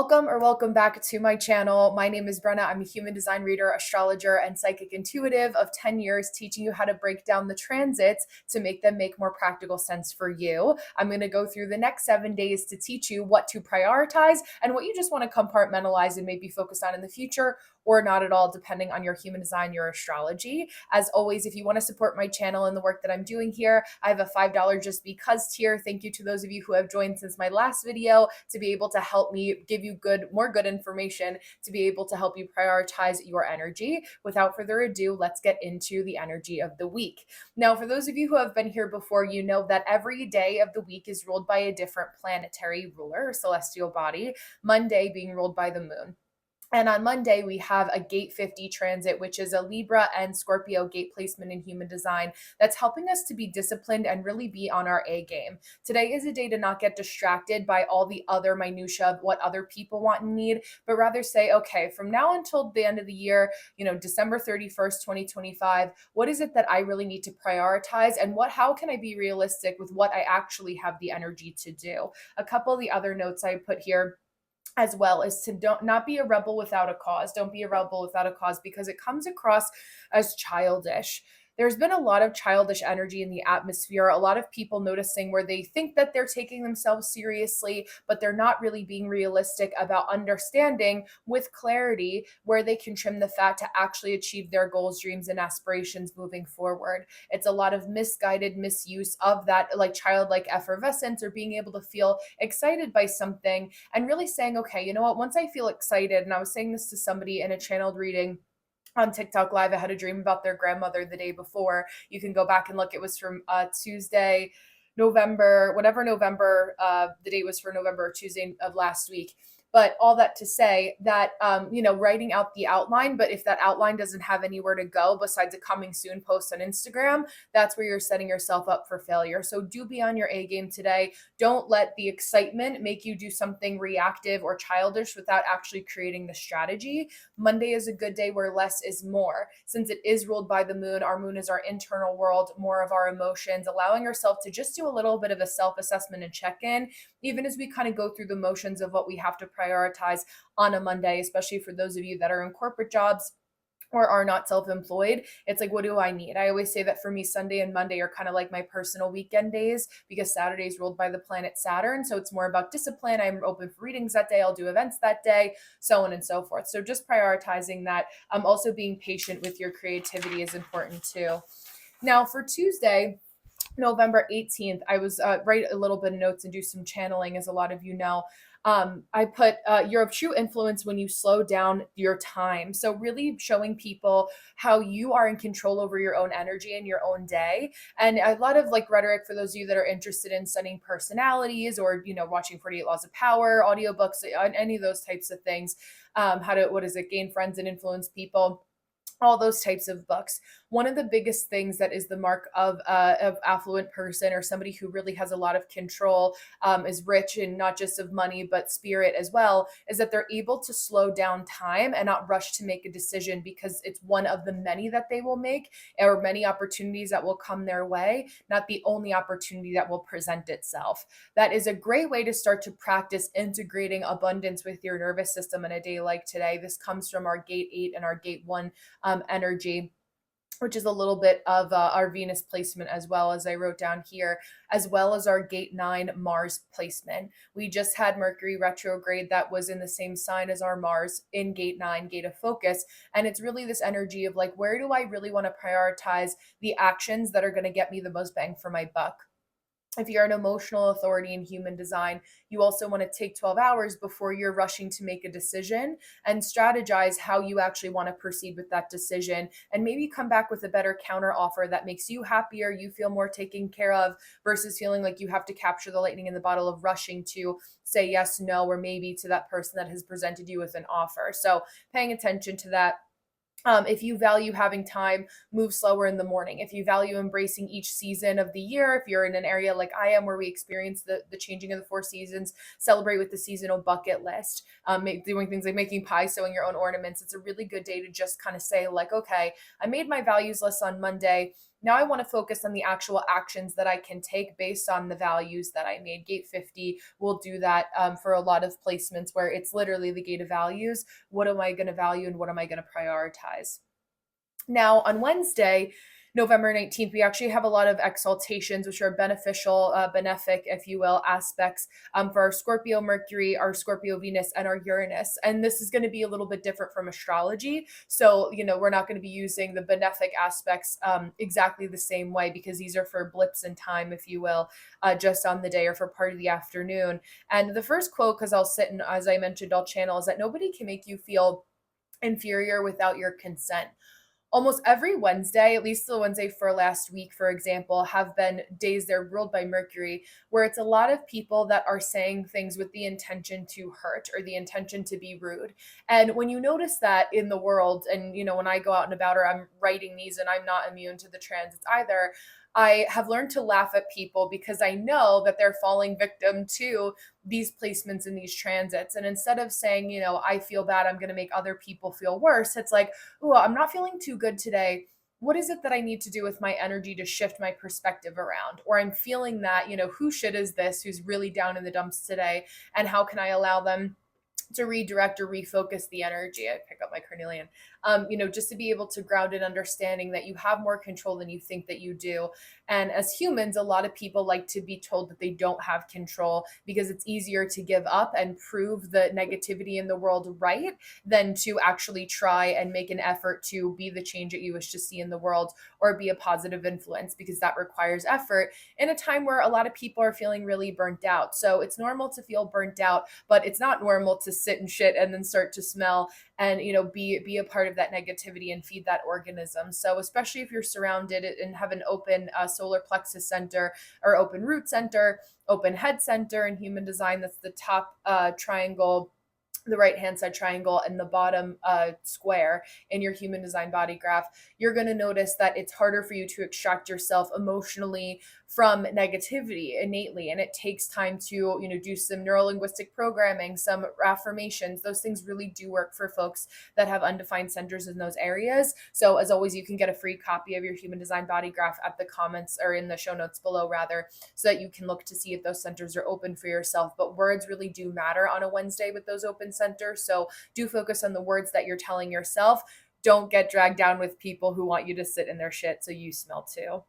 Welcome back to my channel. My name is Brenna. I'm a human design reader, astrologer, and psychic intuitive of 10 years teaching you how to break down the transits to make them make more practical sense for you. I'm going to go through the next 7 days to teach you what to prioritize and what you just want to compartmentalize and maybe focus on in the future or not at all, depending on your human design, your astrology. As always, if you want to support my channel and the work that I'm doing here, I have a $5 just because tier. Thank you to those of you who have joined since my last video to be able to help me give you more good information to be able to help you prioritize your energy. Without further ado, let's get into the energy of the week. Now, for those of you who have been here before, you know that every day of the week is ruled by a different planetary ruler or celestial body, Monday being ruled by the moon. And on Monday, we have a gate 50 transit, which is a Libra and Scorpio gate placement in human design that's helping us to be disciplined and really be on our A game. Today is a day to not get distracted by all the other minutia of what other people want and need, but rather say, okay, from now until the end of the year, December 31st, 2025, what is it that I really need to prioritize and how can I be realistic with what I actually have the energy to do? A couple of the other notes I put here as well is to not be a rebel without a cause. Don't be a rebel without a cause because it comes across as childish. There's been a lot of childish energy in the atmosphere, a lot of people noticing where they think that they're taking themselves seriously, but they're not really being realistic about understanding with clarity where they can trim the fat to actually achieve their goals, dreams, and aspirations moving forward. It's a lot of misguided misuse of that like childlike effervescence or being able to feel excited by something and really saying, okay, you know what, once I feel excited, and I was saying this to somebody in a channeled reading on TikTok Live. I had a dream about their grandmother the day before. You can go back and look. It was from Tuesday, November, the date was for November or Tuesday of last week. But all that to say that, writing out the outline, but if that outline doesn't have anywhere to go besides a coming soon post on Instagram, that's where you're setting yourself up for failure. So do be on your A game today. Don't let the excitement make you do something reactive or childish without actually creating the strategy. Monday is a good day where less is more. Since it is ruled by the moon, our moon is our internal world, more of our emotions, allowing yourself to just do a little bit of a self-assessment and check-in, even as we kind of go through the motions of what we have to prioritize on a Monday, especially for those of you that are in corporate jobs or are not self-employed. It's like, what do I need? I always say that for me, Sunday and Monday are kind of like my personal weekend days because Saturday is ruled by the planet Saturn. So it's more about discipline. I'm open for readings that day. I'll do events that day, so on and so forth. So just prioritizing that. Also being patient with your creativity is important too. Now for Tuesday, November 18th, I was write a little bit of notes and do some channeling, as a lot of you know. I put you're of true influence when you slow down your time. So really showing people how you are in control over your own energy and your own day. And a lot of like rhetoric for those of you that are interested in studying personalities or, watching 48 Laws of Power, audiobooks, any of those types of things. Gain friends and influence people. All those types of books. One of the biggest things that is the mark of affluent person or somebody who really has a lot of control, is rich and not just of money, but spirit as well, is that they're able to slow down time and not rush to make a decision because it's one of the many that they will make or many opportunities that will come their way, not the only opportunity that will present itself. That is a great way to start to practice integrating abundance with your nervous system in a day like today. This comes from our gate 8 and our gate 1 energy, which is a little bit of our Venus placement as well, as I wrote down here, as well as our gate 9 Mars placement. We just had Mercury retrograde that was in the same sign as our Mars in gate 9, gate of focus. And it's really this energy of like, where do I really want to prioritize the actions that are going to get me the most bang for my buck? If you're an emotional authority in human design, you also want to take 12 hours before you're rushing to make a decision and strategize how you actually want to proceed with that decision and maybe come back with a better counter offer that makes you happier, you feel more taken care of versus feeling like you have to capture the lightning in the bottle of rushing to say yes, no, or maybe to that person that has presented you with an offer. So paying attention to that. If you value having time, move slower in the morning. If you value embracing each season of the year, if you're in an area like I am where we experience the changing of the 4 seasons, celebrate with the seasonal bucket list, doing things like making pies, sewing your own ornaments. It's a really good day to just kind of say like, okay, I made my values list on Monday. Now I want to focus on the actual actions that I can take based on the values that I made. Gate 50 will do that for a lot of placements where it's literally the gate of values. What am I going to value and what am I going to prioritize? Now, on Wednesday, November 19th, we actually have a lot of exaltations, which are beneficial, benefic, if you will, aspects for our Scorpio Mercury, our Scorpio Venus, and our Uranus. And this is going to be a little bit different from astrology. So, we're not going to be using the benefic aspects exactly the same way because these are for blips in time, if you will, just on the day or for part of the afternoon. And the first quote, because I'll sit and, as I mentioned, I'll channel, is that nobody can make you feel inferior without your consent. Almost every Wednesday, at least the Wednesday for last week, for example, have been days they're ruled by Mercury, where it's a lot of people that are saying things with the intention to hurt or the intention to be rude. And when you notice that in the world, and when I go out and about or I'm writing these and I'm not immune to the transits either, I have learned to laugh at people because I know that they're falling victim to these placements in these transits. And instead of saying, I feel bad, I'm going to make other people feel worse, it's like, oh, I'm not feeling too good today. What is it that I need to do with my energy to shift my perspective around? Or I'm feeling that, who shit is this who's really down in the dumps today? And how can I allow them to redirect or refocus the energy? I pick up my carnelian, just to be able to ground in understanding that you have more control than you think that you do. And as humans, a lot of people like to be told that they don't have control because it's easier to give up and prove the negativity in the world right than to actually try and make an effort to be the change that you wish to see in the world or be a positive influence, because that requires effort in a time where a lot of people are feeling really burnt out. So it's normal to feel burnt out, but it's not normal to sit and shit and then start to smell and be a part of that negativity and feed that organism. So especially if you're surrounded and have an open solar plexus center or open root center, open head center in human design, that's the top triangle, the right hand side triangle, and the bottom square in your human design body graph, you're going to notice that it's harder for you to extract yourself emotionally from negativity innately. And it takes time to, do some neurolinguistic programming, some affirmations. Those things really do work for folks that have undefined centers in those areas. So as always, you can get a free copy of your human design body graph at the comments or in the show notes below rather, so that you can look to see if those centers are open for yourself. But words really do matter on a Wednesday with those open centers. So do focus on the words that you're telling yourself. Don't get dragged down with people who want you to sit in their shit so you smell too.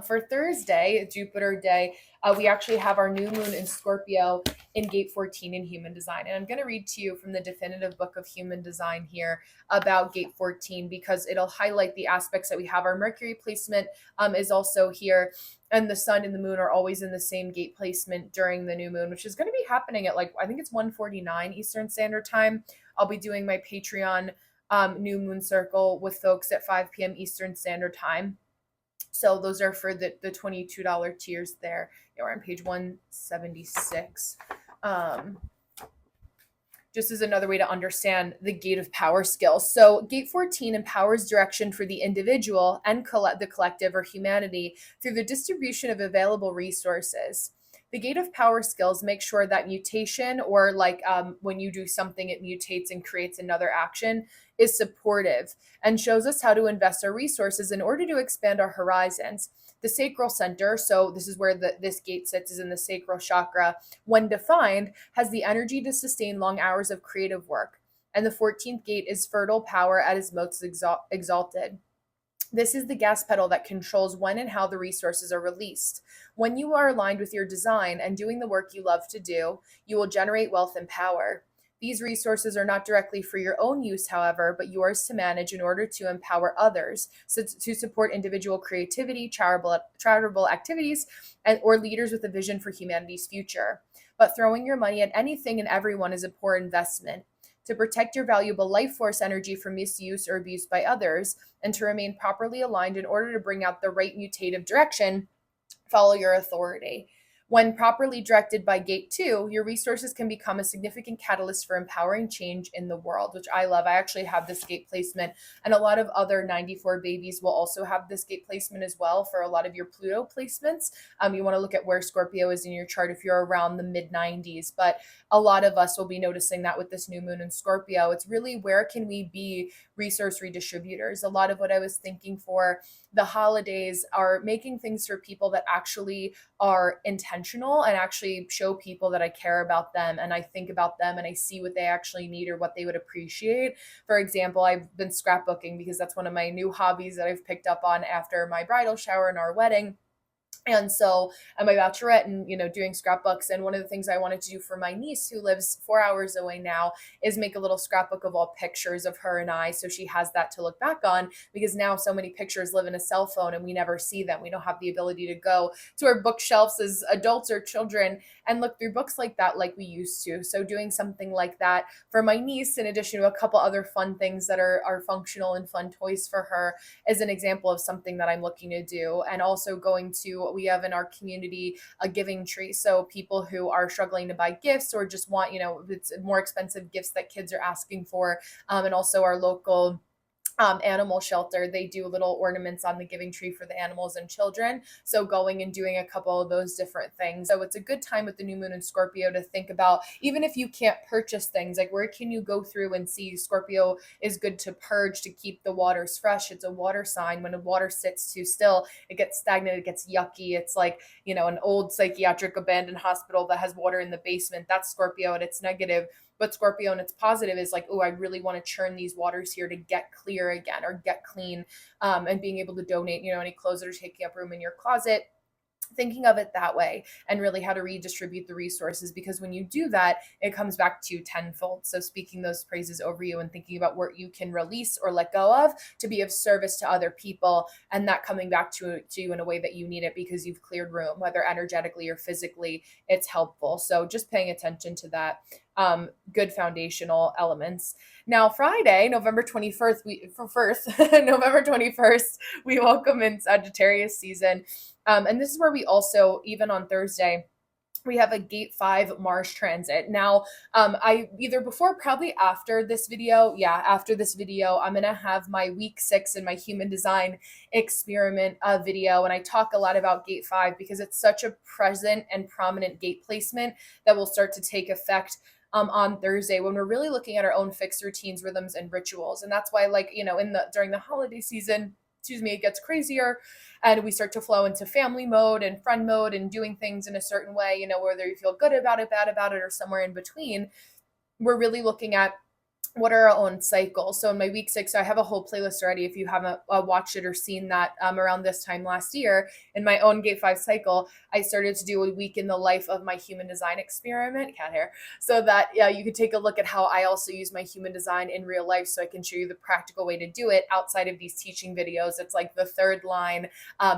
For Thursday, Jupiter Day, we actually have our new moon in Scorpio in gate 14 in human design. And I'm going to read to you from the definitive book of human design here about gate 14, because it'll highlight the aspects that we have. Our Mercury placement is also here, and the sun and the moon are always in the same gate placement during the new moon, which is going to be happening at I think it's 1:49 Eastern Standard Time. I'll be doing my Patreon new moon circle with folks at 5 p.m. Eastern Standard Time. So those are for the $22 tiers there. We're on page 176. Just as another way to understand the gate of power skills. So gate 14 empowers direction for the individual and the collective or humanity through the distribution of available resources. The gate of power skills makes sure that mutation, or when you do something, it mutates and creates another action, is supportive and shows us how to invest our resources in order to expand our horizons. The sacral center, so this is where this gate sits, is in the sacral chakra, when defined, has the energy to sustain long hours of creative work. And the 14th gate is fertile power at its most exalted. This is the gas pedal that controls when and how the resources are released. When you are aligned with your design and doing the work you love to do, you will generate wealth and power. These resources are not directly for your own use, however, but yours to manage in order to empower others, so to support individual creativity, charitable activities, or leaders with a vision for humanity's future. But throwing your money at anything and everyone is a poor investment. To protect your valuable life force energy from misuse or abuse by others, and to remain properly aligned in order to bring out the right mutative direction, follow your authority. When properly directed by gate 2, your resources can become a significant catalyst for empowering change in the world, which I love. I actually have this gate placement, and a lot of other 94 babies will also have this gate placement as well for a lot of your Pluto placements. You want to look at where Scorpio is in your chart if you're around the mid 90s, but a lot of us will be noticing that with this new moon in Scorpio. It's really, where can we be resource redistributors? A lot of what I was thinking for the holidays are making things for people that actually are intentional and actually show people that I care about them and I think about them and I see what they actually need or what they would appreciate. For example, I've been scrapbooking because that's one of my new hobbies that I've picked up on after my bridal shower and our wedding. And so I'm my bachelorette and, doing scrapbooks. And one of the things I wanted to do for my niece who lives 4 hours away now is make a little scrapbook of all pictures of her and I. So she has that to look back on, because now so many pictures live in a cell phone and we never see them. We don't have the ability to go to our bookshelves as adults or children and look through books like that like we used to. So doing something like that for my niece, in addition to a couple other fun things that are functional and fun toys for her, is an example of something that I'm looking to do. And also going to, we have in our community a giving tree. So people who are struggling to buy gifts or just want, it's more expensive gifts that kids are asking for. And also our local animal shelter, they do little ornaments on the giving tree for the animals and children. So going and doing a couple of those different things. So it's a good time with the new moon in Scorpio to think about, even if you can't purchase things, like where can you go through and see? Scorpio is good to purge, to keep the waters fresh. It's a water sign. When the water sits too still, it gets stagnant, it gets yucky. It's like, an old psychiatric abandoned hospital that has water in the basement. That's Scorpio, and it's negative. But Scorpio and its positive is like, oh, I really want to churn these waters here to get clear again or get clean, and being able to donate, any clothes that are taking up room in your closet, thinking of it that way, and really how to redistribute the resources, because when you do that, it comes back to you tenfold. So speaking those praises over you and thinking about what you can release or let go of to be of service to other people, and that coming back to you in a way that you need it because you've cleared room, whether energetically or physically, it's helpful. So just paying attention to that, good foundational elements. Now, Friday, November 21st, November 21st, we welcome in Sagittarius season. And this is where we also, even on Thursday, we have a gate 5 Mars transit. Now, I either before, probably after this video. Yeah, after this video, I'm going to have my week 6 in my human design experiment video. And I talk a lot about gate 5 because it's such a present and prominent gate placement that will start to take effect on Thursday, when we're really looking at our own fixed routines, rhythms, and rituals. And that's why, like, during the holiday season, it gets crazier and we start to flow into family mode and friend mode and doing things in a certain way, whether you feel good about it, bad about it, or somewhere in between. We're really looking at what are our own cycles. So in my week 6, I have a whole playlist already. If you haven't watched it or seen that, around this time last year, in my own gate 5 cycle, I started to do a week in the life of my human design experiment, cat hair, so that you could take a look at how I also use my human design in real life, so I can show you the practical way to do it outside of these teaching videos. It's like the third line,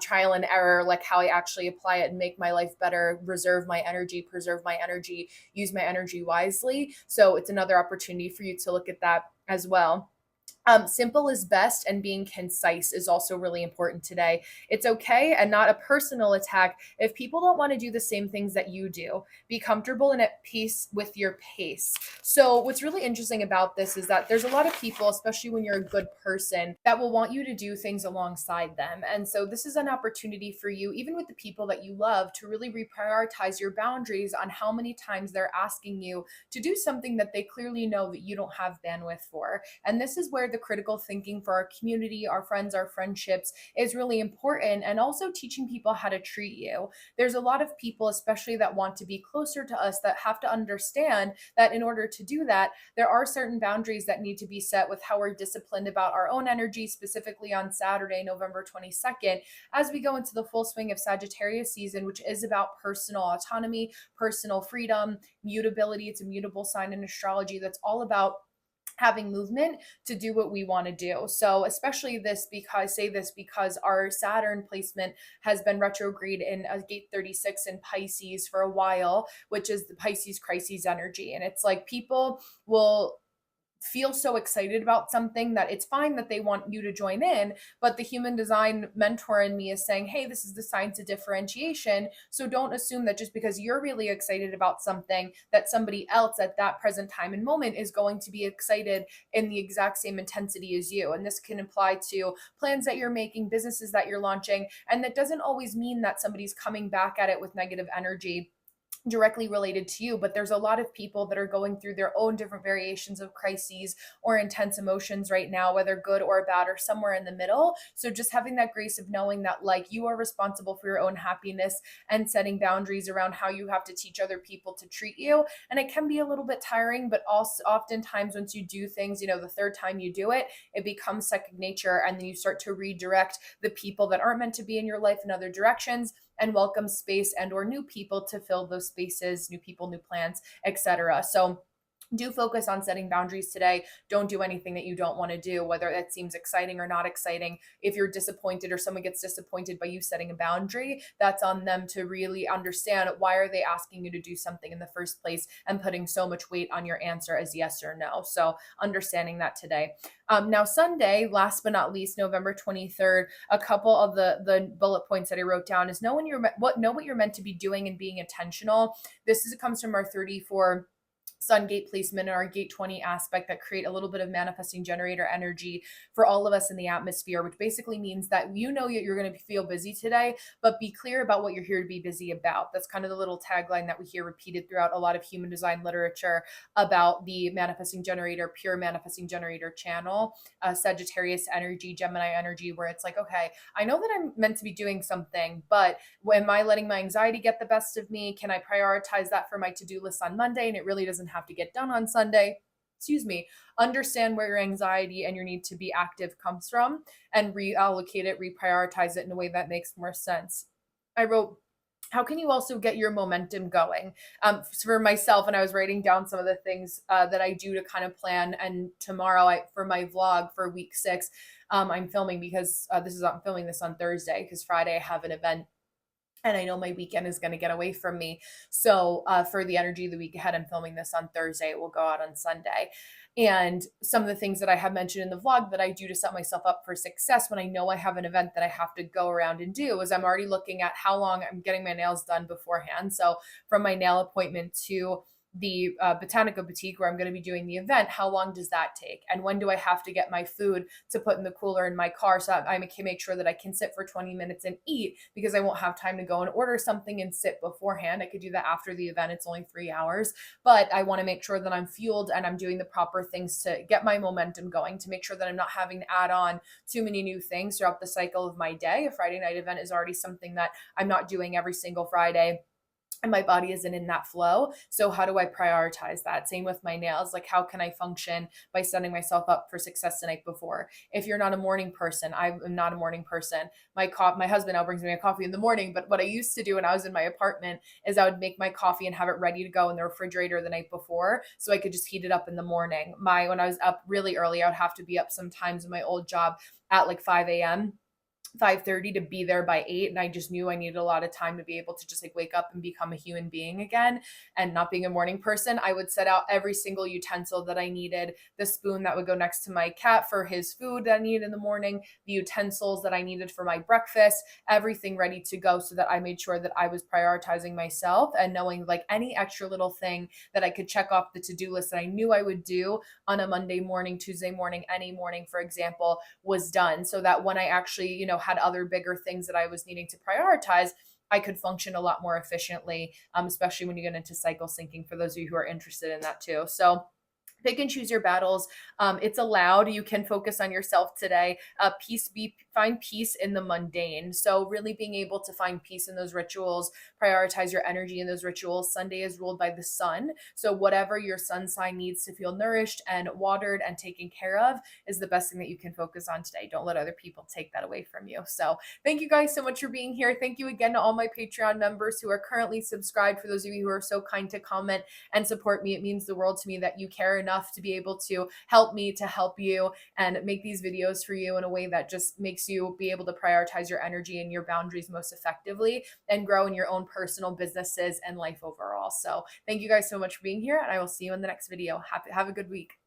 trial and error, like how I actually apply it and make my life better, reserve my energy, preserve my energy, use my energy wisely. So it's another opportunity for you to look at that as well. Simple is best, and being concise is also really important today. It's okay, and not a personal attack, if people don't want to do the same things that you do. Be comfortable and at peace with your pace. So what's really interesting about this is that there's a lot of people, especially when you're a good person, that will want you to do things alongside them. And so this is an opportunity for you, even with the people that you love, to really reprioritize your boundaries on how many times they're asking you to do something that they clearly know that you don't have bandwidth for. And this is where the critical thinking for our community, our friends, our friendships is really important, and also teaching people how to treat you. There's a lot of people, especially that want to be closer to us, that have to understand that in order to do that, there are certain boundaries that need to be set with how we're disciplined about our own energy, specifically on Saturday, November 22nd, as we go into the full swing of Sagittarius season, which is about personal autonomy, personal freedom, mutability. It's a mutable sign in astrology that's all about having movement to do what we want to do. So especially because our Saturn placement has been retrograde in gate 36 in Pisces for a while, which is the Pisces crises energy. And it's like people will feel so excited about something that it's fine that they want you to join in, but the human design mentor in me is saying, hey, this is the science of differentiation. So don't assume that just because you're really excited about something, that somebody else at that present time and moment is going to be excited in the exact same intensity as you. And this can apply to plans that you're making, businesses that you're launching. And that doesn't always mean that somebody's coming back at it with negative energy directly related to you, but there's a lot of people that are going through their own different variations of crises or intense emotions right now, whether good or bad or somewhere in the middle. So just having that grace of knowing that like you are responsible for your own happiness and setting boundaries around how you have to teach other people to treat you. And it can be a little bit tiring, but also oftentimes once you do things, the third time you do it, it becomes second nature, and then you start to redirect the people that aren't meant to be in your life in other directions and welcome space and or new people to fill those spaces, new people, new plans, etc. So do focus on setting boundaries today. Don't do anything that you don't want to do, whether that seems exciting or not exciting. If you're disappointed or someone gets disappointed by you setting a boundary, that's on them to really understand why are they asking you to do something in the first place and putting so much weight on your answer as yes or no. So understanding that today. Now Sunday, last but not least, November 23rd, a couple of the bullet points that I wrote down is know what you're meant to be doing and being intentional. Comes from our 34 sun gate placement and our gate 20 aspect that create a little bit of manifesting generator energy for all of us in the atmosphere, which basically means that you're going to feel busy today, but be clear about what you're here to be busy about. That's kind of the little tagline that we hear repeated throughout a lot of human design literature about the manifesting generator, pure manifesting generator channel, Sagittarius energy, Gemini energy, where it's like, okay, I know that I'm meant to be doing something, but am I letting my anxiety get the best of me? Can I prioritize that for my to-do list on Monday and it really doesn't have to get done on Sunday? Understand where your anxiety and your need to be active comes from and reallocate it, reprioritize it in a way that makes more sense. I wrote, how can you also get your momentum going? For myself, and I was writing down some of the things that I do to kind of plan. And tomorrow, for my vlog for week 6, I'm filming because I'm filming this on Thursday because Friday I have an event and I know my weekend is going to get away from me. So for the energy of the week ahead, I'm filming this on Thursday. It will go out on Sunday. And some of the things that I have mentioned in the vlog that I do to set myself up for success when I know I have an event that I have to go around and do is I'm already looking at how long I'm getting my nails done beforehand. So from my nail appointment to the Botanica Boutique where I'm going to be doing the event, how long does that take? And when do I have to get my food to put in the cooler in my car so I can make sure that I can sit for 20 minutes and eat because I won't have time to go and order something and sit beforehand. I could do that after the event. It's only 3 hours, but I want to make sure that I'm fueled and I'm doing the proper things to get my momentum going, to make sure that I'm not having to add on too many new things throughout the cycle of my day. A Friday night event is already something that I'm not doing every single Friday and my body isn't in that flow. So how do I prioritize that? Same with my nails. Like, how can I function by setting myself up for success the night before? If you're not a morning person, I'm not a morning person. My husband now brings me a coffee in the morning, but what I used to do when I was in my apartment is I would make my coffee and have it ready to go in the refrigerator the night before so I could just heat it up in the morning. When I was up really early, I would have to be up sometimes in my old job at like 5 a.m. 5:30 to be there by 8, and I just knew I needed a lot of time to be able to just like wake up and become a human being again. And not being a morning person, I would set out every single utensil that I needed, the spoon that would go next to my cat for his food that I needed in the morning, the utensils that I needed for my breakfast, everything ready to go so that I made sure that I was prioritizing myself and knowing like any extra little thing that I could check off the to-do list that I knew I would do on a Monday morning, Tuesday morning, any morning, for example, was done, so that when I actually, had other bigger things that I was needing to prioritize, I could function a lot more efficiently, especially when you get into cycle syncing, for those of you who are interested in that too. So pick and choose your battles. It's allowed. You can focus on yourself today. Find peace in the mundane. So really being able to find peace in those rituals, prioritize your energy in those rituals. Sunday is ruled by the sun. So whatever your sun sign needs to feel nourished and watered and taken care of is the best thing that you can focus on today. Don't let other people take that away from you. So thank you guys so much for being here. Thank you again to all my Patreon members who are currently subscribed. For those of you who are so kind to comment and support me, it means the world to me that you care enough to be able to help me to help you and make these videos for you in a way that just makes you be able to prioritize your energy and your boundaries most effectively and grow in your own personal businesses and life overall. So thank you guys so much for being here, and I will see you in the next video. Have a good week.